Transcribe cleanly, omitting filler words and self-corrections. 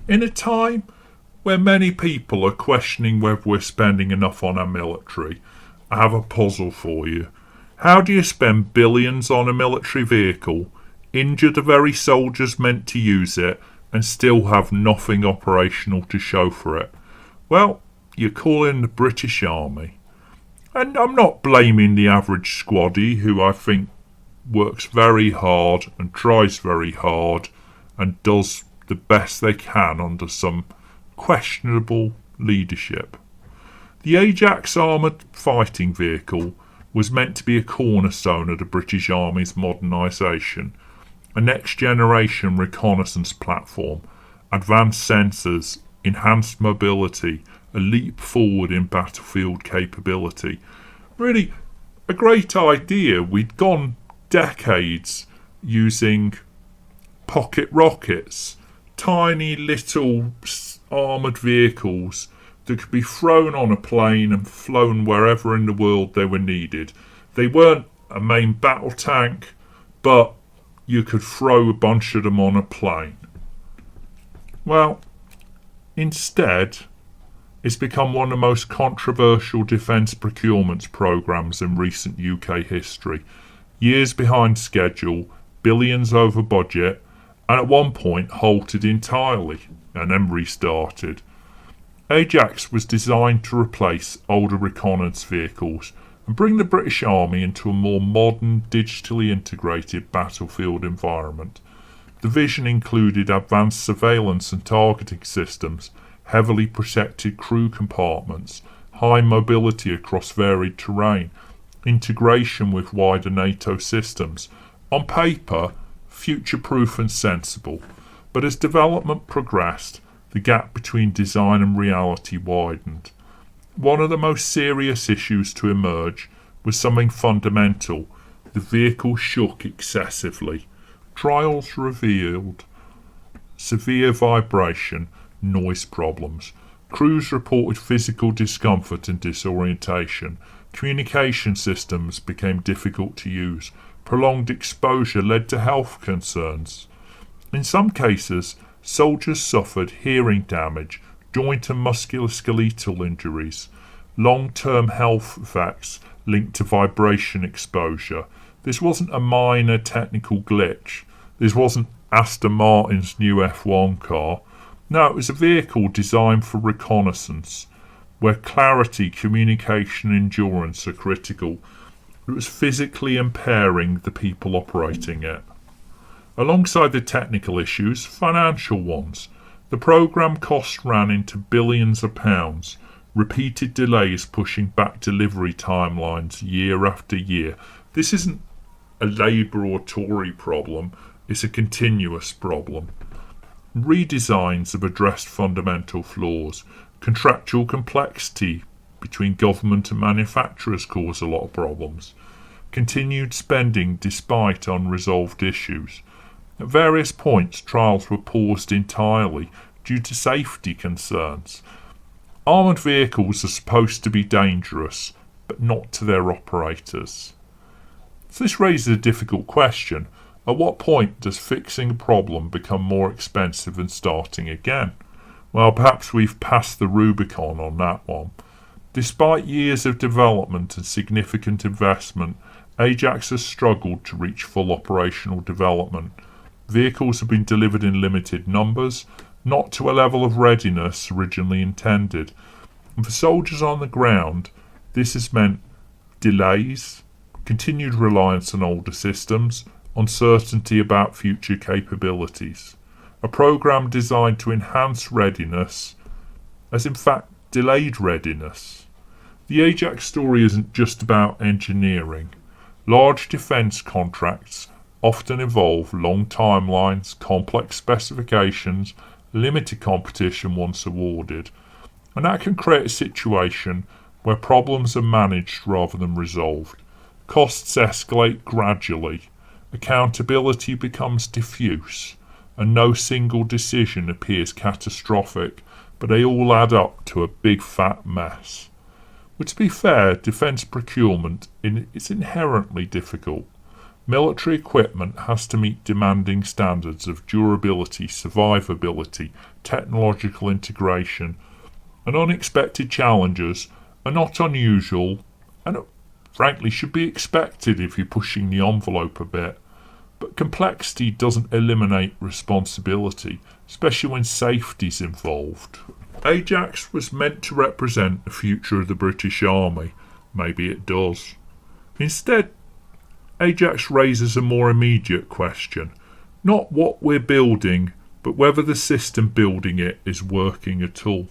In a time where many people are questioning whether we're spending enough on our military, I have a puzzle for you. How do you spend billions on a military vehicle, injure the very soldiers meant to use it, and still have nothing operational to show for it? Well, you call in the British Army. And I'm not blaming the average squaddie, who I think works very hard and tries very hard and does the best they can under some questionable leadership. The AJAX armoured fighting vehicle was meant to be a cornerstone of the British Army's modernisation, a next-generation reconnaissance platform, advanced sensors, enhanced mobility, a leap forward in battlefield capability. Really, a great idea. We'd gone decades using pocket rockets, tiny little armoured vehicles that could be thrown on a plane and flown wherever in the world they were needed. They weren't a main battle tank, but you could throw a bunch of them on a plane. Well, instead, it's become one of the most controversial defence procurement programmes in recent UK history. Years behind schedule, billions over budget, and at one point halted entirely and then restarted. AJAX was designed to replace older reconnaissance vehicles and bring the British Army into a more modern, digitally integrated battlefield environment. The vision included advanced surveillance and targeting systems, heavily protected crew compartments, high mobility across varied terrain, integration with wider NATO systems. On paper, future-proof and sensible, but as development progressed, the gap between design and reality widened. One of the most serious issues to emerge was something fundamental. The vehicle shook excessively. Trials revealed severe vibration, noise problems. Crews reported physical discomfort and disorientation. Communication systems became difficult to use. Prolonged exposure led to health concerns. In some cases, soldiers suffered hearing damage, joint and musculoskeletal injuries, long-term health effects linked to vibration exposure. This wasn't a minor technical glitch. This wasn't Aston Martin's new F1 car. No, it was a vehicle designed for reconnaissance, where clarity, communication, and endurance are critical. It was physically impairing the people operating it. Alongside the technical issues, financial ones. The programme cost ran into billions of pounds, repeated delays pushing back delivery timelines year after year. This isn't a Labour or Tory problem, it's a continuous problem. Redesigns have addressed fundamental flaws. Contractual complexity between government and manufacturers cause a lot of problems. Continued spending despite unresolved issues. At various points, trials were paused entirely due to safety concerns. Armoured vehicles are supposed to be dangerous, but not to their operators. So this raises a difficult question. At what point does fixing a problem become more expensive than starting again? Well, perhaps we've passed the Rubicon on that one. Despite years of development and significant investment, AJAX has struggled to reach full operational development. Vehicles have been delivered in limited numbers, not to a level of readiness originally intended. And for soldiers on the ground, this has meant delays, continued reliance on older systems, uncertainty about future capabilities. A programme designed to enhance readiness has in fact delayed readiness. The AJAX story isn't just about engineering. Large defence contracts often involve long timelines, complex specifications, limited competition once awarded, and that can create a situation where problems are managed rather than resolved. Costs escalate gradually, accountability becomes diffuse, and no single decision appears catastrophic, but they all add up to a big fat mess. But to be fair, defence procurement is inherently difficult. Military equipment has to meet demanding standards of durability, survivability, technological integration, and unexpected challenges are not unusual and frankly should be expected if you're pushing the envelope a bit. But complexity doesn't eliminate responsibility, especially when safety's involved. AJAX was meant to represent the future of the British Army. Maybe it does. Instead, AJAX raises a more immediate question. Not what we're building, but whether the system building it is working at all.